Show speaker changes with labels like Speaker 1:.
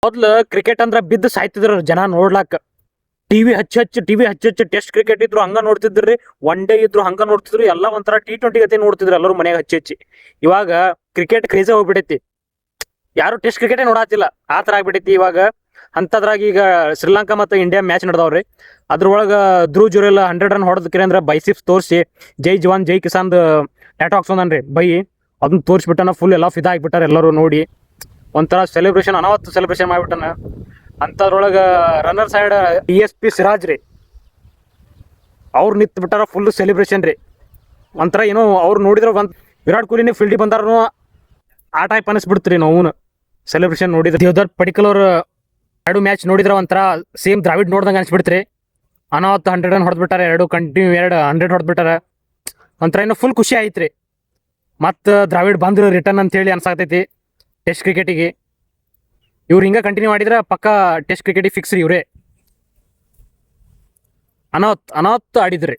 Speaker 1: ಮೊದ್ಲು ಕ್ರಿಕೆಟ್ ಅಂದ್ರ ಬಿದ್ದು ಸಾಯ್ತಿದ್ರು ಜನ ನೋಡ್ಲಾಕ. ಟಿವಿ ಹಚ್ಚಿ ಟೆಸ್ಟ್ ಕ್ರಿಕೆಟ್ ಇದ್ರು ಹಂಗ ನೋಡ್ತಿದ್ರಿ, ಒನ್ ಡೇ ಇದ್ರು ಹಂಗ ನೋಡ್ತಿದ್ರು, ಎಲ್ಲ ಒಂಥರ T20 ಗತಿ ನೋಡ್ತಿದ್ರು ಎಲ್ಲರೂ ಮನೆಯಾಗ ಹಚ್ಚಿ. ಇವಾಗ ಕ್ರಿಕೆಟ್ ಕ್ರೇಜ್ ಹೋಗ್ಬಿಟ್ಟೈತಿ, ಯಾರು ಟೆಸ್ಟ್ ಕ್ರಿಕೆಟೇ ನೋಡಾತಿಲ್ಲ, ಆ ತರ ಆಗ್ಬಿಟ್ಟೈತಿ ಇವಾಗ. ಅಂತದ್ರಾಗ ಈಗ ಶ್ರೀಲಂಕಾ ಮತ್ತು ಇಂಡಿಯಾ ಮ್ಯಾಚ್ ನಡೆದವ್ರಿ. ಅದ್ರೊಳಗ ಧ್ರುವ್ ಜುರೇಲ್ 100 ರನ್ ಹೊಡೆದಕ್ರಿ ಅಂದ್ರೆ ಬೈಸಿಪ್ಸ್ ತೋರಿಸಿ ಜೈ ಜವಾನ್ ಜೈ ಕಿಸಾನ್ ಟ್ಯಾಟೋ ಹಾಕ್ಸೋದನ್ರಿ ಬೈ. ಅದನ್ನ ತೋರಿಸ್ಬಿಟ್ಟನ, ಫುಲ್ ಎಲ್ಲ ಫಿದಾ ಆಗ್ಬಿಟ್ಟಾರ ಎಲ್ಲರೂ ನೋಡಿ. ಒಂಥರ ಸೆಲೆಬ್ರೇಷನ್, ಅನಾವತ್ತು ಸೆಲೆಬ್ರೇಷನ್ ಮಾಡ್ಬಿಟ್ಟನ. ಅಂಥದ್ರೊಳಗೆ ರನ್ನರ್ ಸೈಡ್ ESP ಸಿರಾಜ್ ರೀ, ಅವ್ರು ನಿಂತು ಬಿಟ್ಟಾರ, ಫುಲ್ ಸೆಲೆಬ್ರೇಷನ್ ರೀ. ಒಂಥರ ಏನೋ ಅವ್ರು ನೋಡಿದ್ರೆ ವಿರಾಟ್ ಕೊಹ್ಲಿನೇ ಫೀಲ್ಡಿಗೆ ಬಂದಾರ ಆ ಟೈಪ್ ಅನಿಸ್ಬಿಡ್ತೀರಿ ನಾವು ಸೆಲೆಬ್ರೇಷನ್ ನೋಡಿದ್ರೆ. ದೇವದತ್ ಪಡಿಕಲ್ ಅವ್ರು 2 ಮ್ಯಾಚ್ ನೋಡಿದ್ರೆ ಒಂಥರ ಸೇಮ್ ದ್ರಾವಿಡ್ ನೋಡ್ದಂಗೆ ಅನಿಸ್ಬಿಡ್ತೀರಿ. ಅನಾವತ್ತು 100 ರನ್ ಹೊಡೆದ್ಬಿಟ್ಟಾರೆ, 2 ಕಂಟಿನ್ಯೂ 100 ಹೊಡೆದ್ಬಿಟ್ಟಾರೆ. ಒಂಥರ ಏನೋ ಫುಲ್ ಖುಷಿ ಆಯ್ತು ರೀ. ಮತ್ತು ದ್ರಾವಿಡ್ ಬಂದ್ರು ರಿಟರ್ನ್ ಅಂತೇಳಿ ಅನ್ಸಾಕತೈತಿ ಟೆಸ್ಟ್ ಕ್ರಿಕೆಟಿಗೆ. ಇವ್ರು ಹಿಂಗೆ ಕಂಟಿನ್ಯೂ ಮಾಡಿದ್ರೆ ಪಕ್ಕ ಟೆಸ್ಟ್ ಕ್ರಿಕೆಟಿಗೆ ಫಿಕ್ಸ್ ರೀ. ಇವರೇ ಅನಾವತ್ತು ಆಡಿದ್ರಿ.